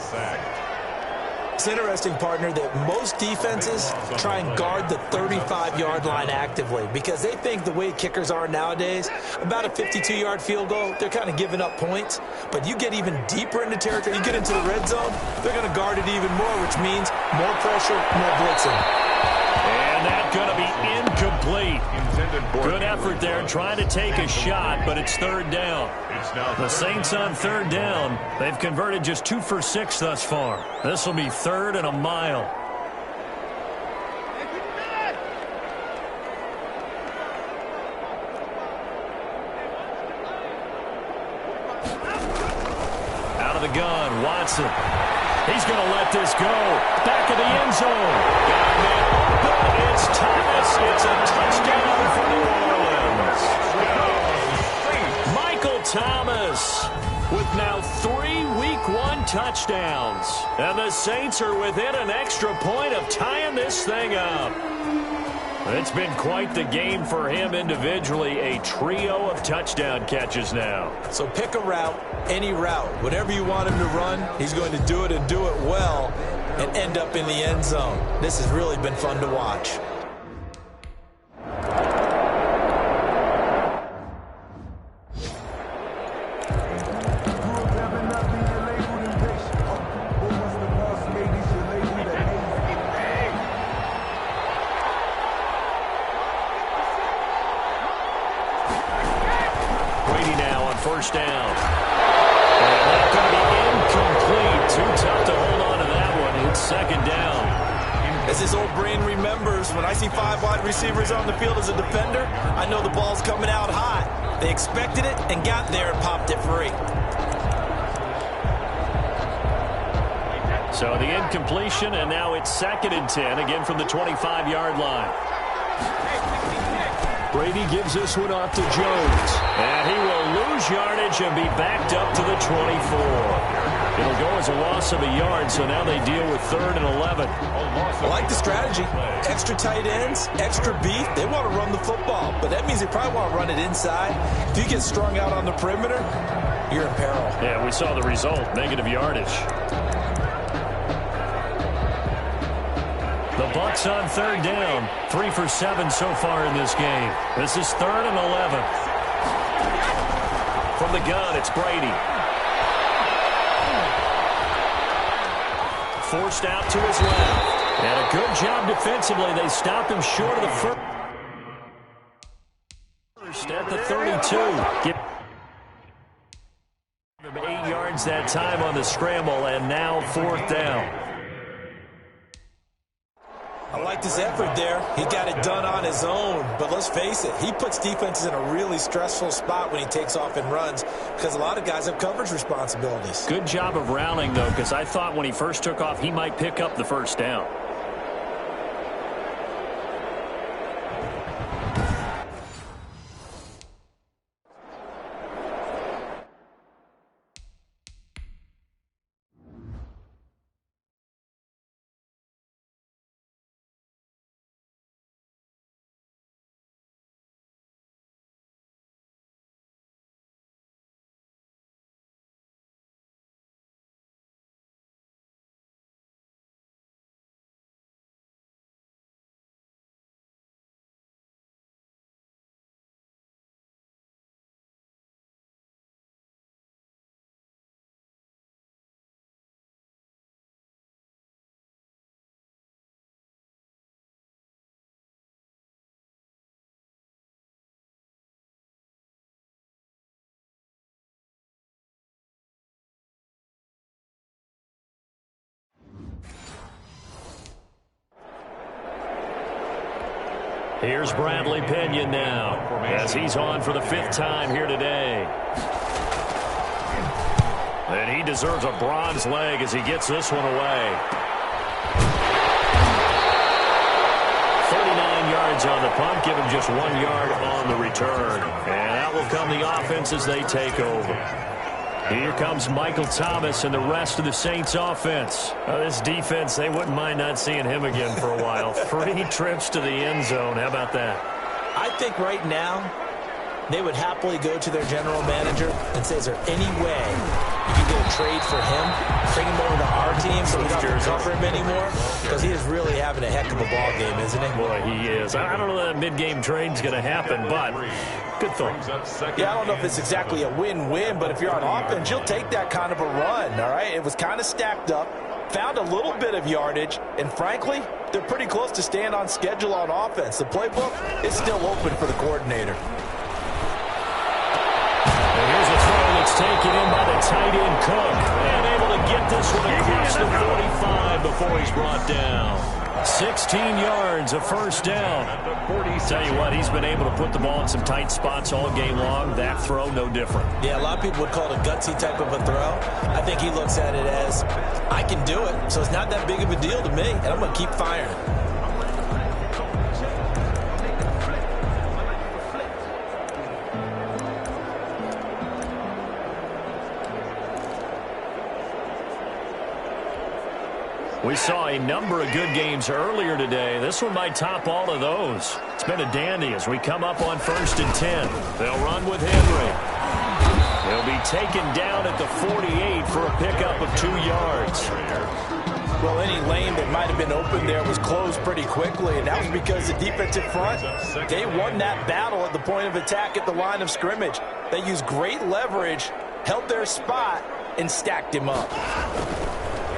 It's interesting, partner, that most defenses try and guard the 35-yard line actively because they think the way kickers are nowadays, about a 52-yard field goal, they're kind of giving up points. But you get even deeper into territory, you get into the red zone, they're going to guard it even more, which means more pressure, more blitzing. And that's going to be incomplete. Good effort there trying to take a shot, but it's third down. The Saints on third down. They've converted just 2 for 6 thus far. This will be third and a mile. Out of the gun, Watson. He's going to let this go. Back of the end zone. Got a man open. It's Thomas. It's a touchdown for New Orleans. Michael Thomas with now 3 Week 1 touchdowns. And the Saints are within an extra point of tying this thing up. It's been quite the game for him individually. A trio of touchdown catches now. So pick a route, any route. Whatever you want him to run, he's going to do it and do it well and end up in the end zone. This has really been fun to watch. First down. And that's going to be incomplete. Too tough to hold on to that one. It's second down. As his old brain remembers, when I see 5 wide receivers on the field as a defender, I know the ball's coming out hot. They expected it and got there and popped it free. So the incompletion, and now it's second and 10, again from the 25-yard line. Brady gives this one off to Jones. And he will lose yardage and be backed up to the 24. It'll go as a loss of a yard, so now they deal with third and 11. I like the strategy. Extra tight ends, extra beef. They want to run the football, but that means they probably want to run it inside. If you get strung out on the perimeter, you're in peril. Yeah, we saw the result, negative yardage. The Bucs on third down, 3 for 7 so far in this game. This is third and 11. From the gun, it's Brady. Forced out to his left. And a good job defensively. They stop him short of the first at the 32. Give him 8 yards that time on the scramble, and now fourth down. I liked his effort there. He got it done on his own. But let's face it, he puts defenses in a really stressful spot when he takes off and runs because a lot of guys have coverage responsibilities. Good job of rallying, though, because I thought when he first took off, he might pick up the first down. Here's Bradley Pinion now, as he's on for the 5th time here today. And he deserves a bronze leg as he gets this one away. 39 yards on the punt, give him just 1 yard on the return. And that will come the offense as they take over. Here comes Michael Thomas and the rest of the Saints offense. This defense, they wouldn't mind not seeing him again for a while. 3 trips to the end zone. How about that? I think right now they would happily go to their general manager and say, is there any way you can get a trade for him, bring him over to our team so we don't have to cover him anymore? Because he is really having a heck of a ball game, isn't he? Boy, he is. I don't know that mid-game trade's going to happen, but good thought. Yeah, I don't know if it's exactly a win-win, but if you're on offense, you'll take that kind of a run, all right? It was kind of stacked up, found a little bit of yardage, and frankly, they're pretty close to staying on schedule on offense. The playbook is still open for the coordinator. And here's a throw that's taken in by the tight end Cook. And able to get this one across the 45 before he's brought down. 16 yards, a first down. Tell you what, he's been able to put the ball in some tight spots all game long. That throw, no different. Yeah, a lot of people would call it a gutsy type of a throw. I think he looks at it as, I can do it, so it's not that big of a deal to me, and I'm going to keep firing. We saw a number of good games earlier today. This one might top all of those. It's been a dandy as we come up on 1st and 10. They'll run with Henry. He'll be taken down at the 48 for a pickup of 2 yards. Well, any lane that might have been open there was closed pretty quickly, and that was because the defensive front, they won that battle at the point of attack at the line of scrimmage. They used great leverage, held their spot, and stacked him up.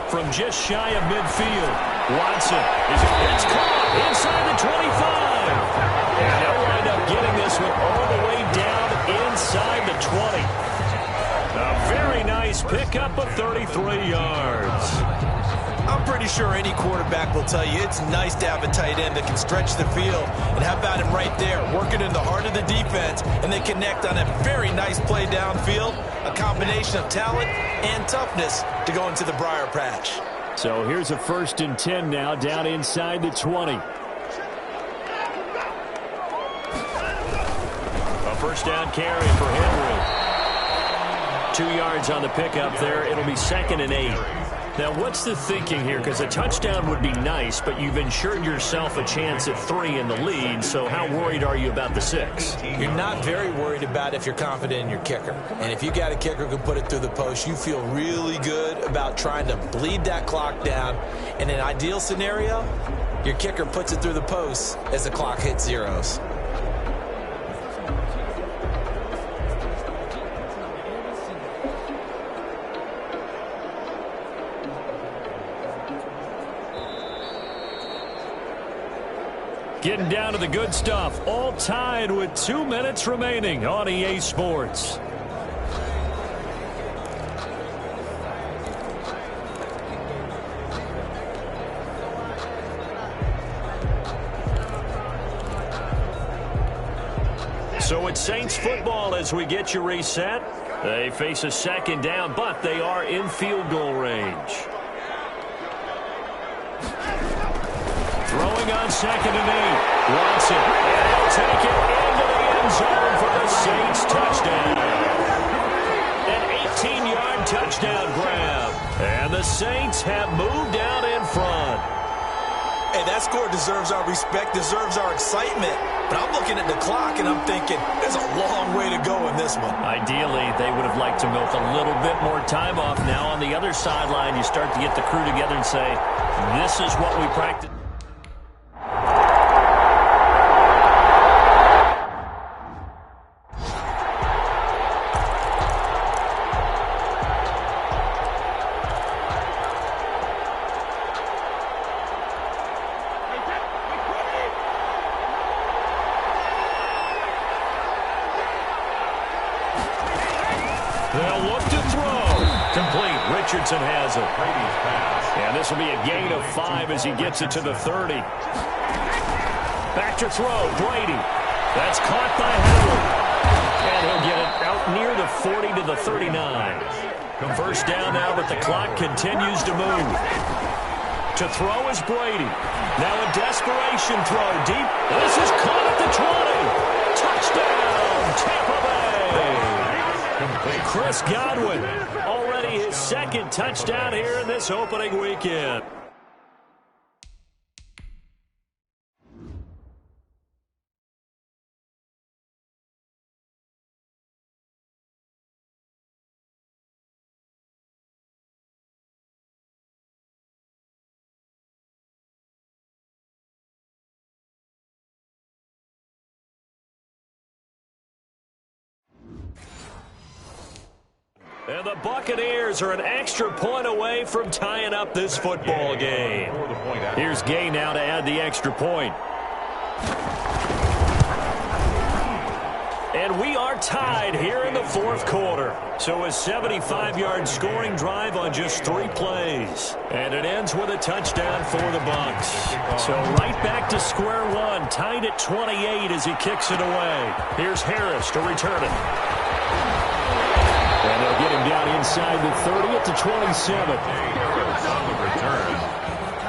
From just shy of midfield, Watson it's caught inside the 25. And they'll wind up getting this one all the way down inside the 20. A very nice pickup of 33 yards. I'm pretty sure any quarterback will tell you it's nice to have a tight end that can stretch the field. And how about him right there, working in the heart of the defense, and they connect on a very nice play downfield, a combination of talent and toughness to go into the briar patch. So here's a 1st and 10 now, down inside the 20. A first down carry for Henry. 2 yards on the pickup there. It'll be 2nd and 8. Now, what's the thinking here? Because a touchdown would be nice, but you've ensured yourself a chance at 3 in the lead, so how worried are you about the 6? You're not very worried about if you're confident in your kicker. And if you got a kicker who can put it through the post, you feel really good about trying to bleed that clock down. In an ideal scenario, your kicker puts it through the post as the clock hits zeros. Getting down to the good stuff, all tied with 2 minutes remaining on EA Sports. So it's Saints football as we get you reset. They face a 2nd down, but they are in field goal range. Throwing on 2nd and 8. Watson. And he'll take it into the end zone for the Saints touchdown. An 18-yard touchdown grab. And the Saints have moved out in front. Hey, that score deserves our respect, deserves our excitement. But I'm looking at the clock and I'm thinking, there's a long way to go in this one. Ideally, they would have liked to milk a little bit more time off. Now on the other sideline, you start to get the crew together and say, this is what we practice. They'll look to throw. Complete. Richardson has it. And this will be a gain of 5 as he gets it to the 30. Back to throw. Brady. That's caught by Howard. And he'll get it out near the 40 to the 39. First down now, but the clock continues to move. To throw is Brady. Now a desperation throw deep. This is caught at the 20. Touchdown, Tampa Bay. Chris Godwin, already his 2nd touchdown here in this opening weekend. And the Buccaneers are an extra point away from tying up this football game. Here's Gay now to add the extra point. And we are tied here in the fourth quarter. So a 75-yard scoring drive on just 3 plays. And it ends with a touchdown for the Bucs. So right back to square one, tied at 28 as he kicks it away. Here's Harris to return it. And they'll get him down inside the 30 at the 27. On the return,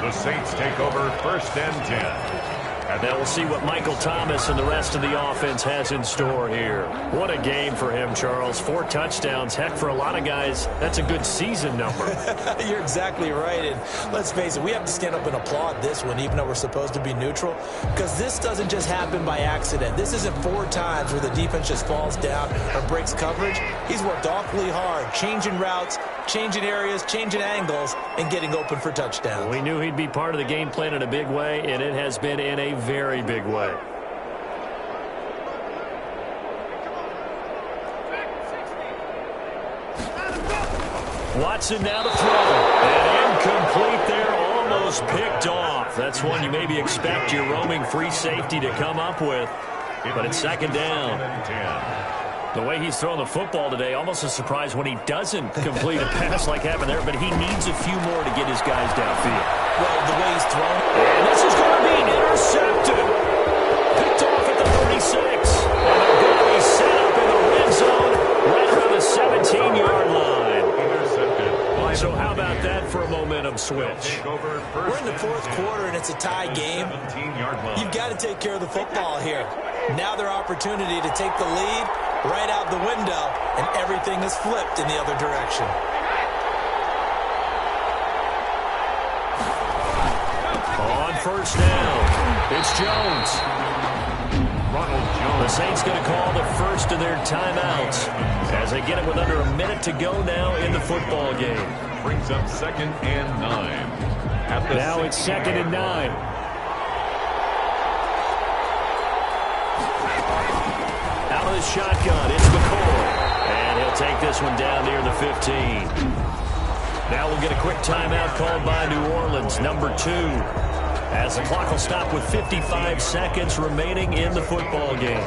the Saints take over first and 10. And then we'll see what Michael Thomas and the rest of the offense has in store here. What a game for him, Charles. 4 touchdowns. Heck, for a lot of guys, that's a good season number. You're exactly right. And let's face it, we have to stand up and applaud this one, even though we're supposed to be neutral, because this doesn't just happen by accident. This isn't 4 times where the defense just falls down or breaks coverage. He's worked awfully hard, changing routes, changing areas, changing angles, and getting open for touchdowns. We knew he'd be part of the game plan in a big way, and it has been in a very big way. Watson now to throw. And incomplete there, almost picked off. That's one you maybe expect your roaming free safety to come up with. But it's second down. The way he's throwing the football today, almost a surprise when he doesn't complete a pass like happened there, but he needs a few more to get his guys downfield. Well, the way he's throwing. And this is going to be intercepted. Picked off at the 36. And they're going to be set up in the red zone right around the 17-yard line. Intercepted. So how about that for a momentum switch? We're in the fourth quarter, and it's a tie game. You've got to take care of the football here. Now their opportunity to take the lead right out the window, and everything is flipped in the other direction. On first down, it's Jones. The Saints going to call the first of their timeouts as they get it with under a minute to go now in the football game. Brings up second and 9. Now it's second and 9. Out of the shotgun, it's McCoy. And he'll take this one down near the 15. Now we'll get a quick timeout called by New Orleans, number 2. As the clock will stop with 55 seconds remaining in the football game.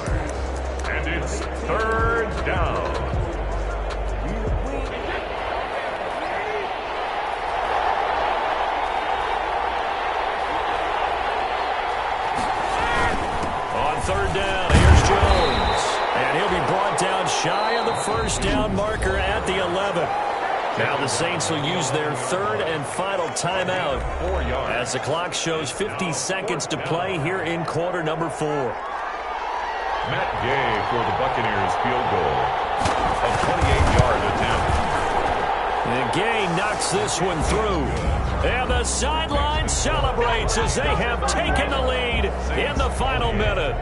And it's third down. On third down, here's Jones. And he'll be brought down shy of the first down marker at the 11. Now the Saints will use their third and final timeout 4 yards. as the clock shows 50 seconds to play here in quarter number 4. Matt Gay for the Buccaneers field goal. A 28-yard attempt. And Gay knocks this one through. And the sideline celebrates as they have taken the lead in the final minute.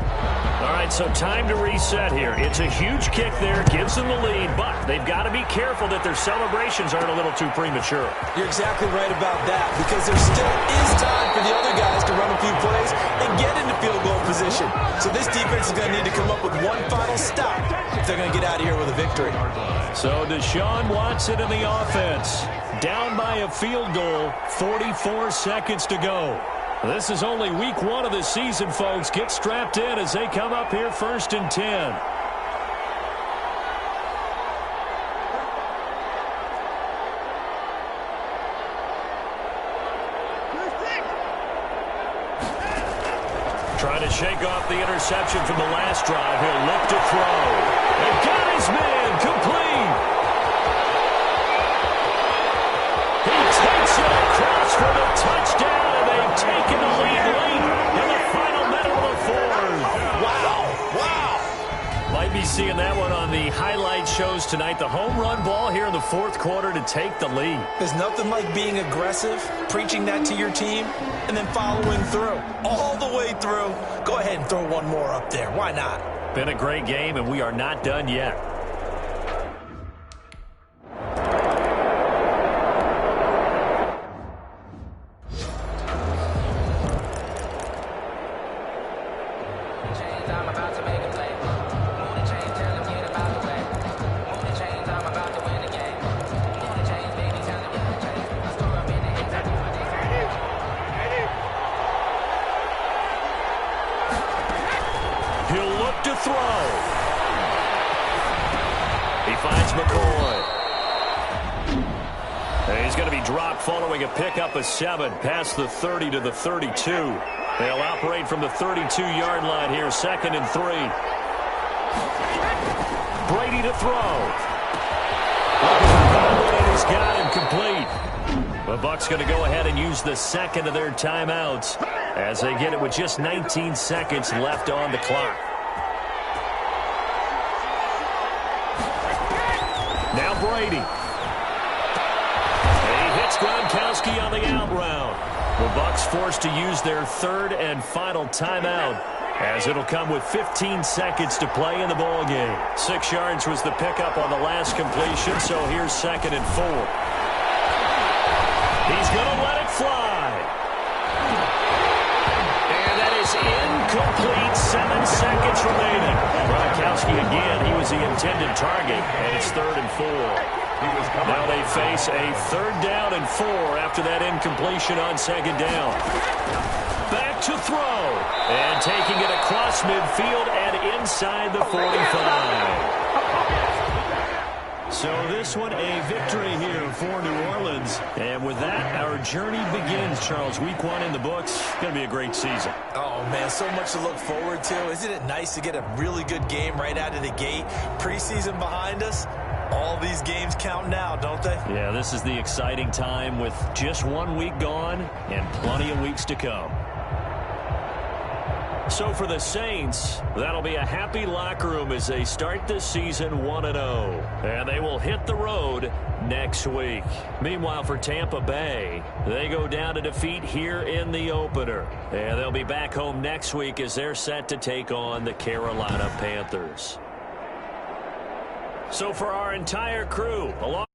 All right, so time to reset here. It's a huge kick there, gives them the lead, but they've got to be careful that their celebrations aren't a little too premature. You're exactly right about that, because there still is time for the other guys to run a few plays and get into field goal position. So this defense is going to need to come up with one final stop if they're going to get out of here with a victory. So Deshaun Watson in the offense, down by a field goal, 44 seconds to go. This is only week 1 of the season, folks. Get strapped in as they come up here first and 10. Trying to shake off the interception from the last drive. He'll look to throw. And got his man complete. He takes it across for the touchdown, and they've taken the lead late in the final minute of the fourth. Wow. Might be seeing that one on the highlight shows tonight. The home run ball here in the fourth quarter to take the lead. There's nothing like being aggressive, preaching that to your team, and then following through. All the way through. Go ahead and throw one more up there. Why not? Been a great game, and we are not done yet. throw. He finds McCoy. And he's going to be dropped following a pickup of 7 past the 30 to the 32. They'll operate from the 32-yard line here, 2nd and 3. Brady to throw. And he's got him complete. The Bucs going to go ahead and use the second of their timeouts as they get it with just 19 seconds left on the clock. Now Brady. He hits Gronkowski on the out route. The Bucs forced to use their 3rd and final timeout as it'll come with 15 seconds to play in the ball game. 6 yards was the pickup on the last completion, so here's 2nd and 4. He's going to let it fly. And that is incomplete. 7 seconds remaining. Gronkowski again, he was the intended target, and it's 3rd and 4. Now they face a 3rd down and 4 after that incompletion on 2nd down. Back to throw. And taking it across midfield and inside the 45. So this one a victory here for New Orleans. And with that, our journey begins, Charles. Week 1 in the books. Going to be a great season. Oh, man, so much to look forward to. Isn't it nice to get a really good game right out of the gate? Preseason behind us. All these games count now, don't they? Yeah, this is the exciting time with just 1 week gone and plenty of weeks to come. So for the Saints, that'll be a happy locker room as they start this season 1-0. And they will hit the road next week. Meanwhile, for Tampa Bay, they go down to defeat here in the opener. And they'll be back home next week as they're set to take on the Carolina Panthers. So for our entire crew, along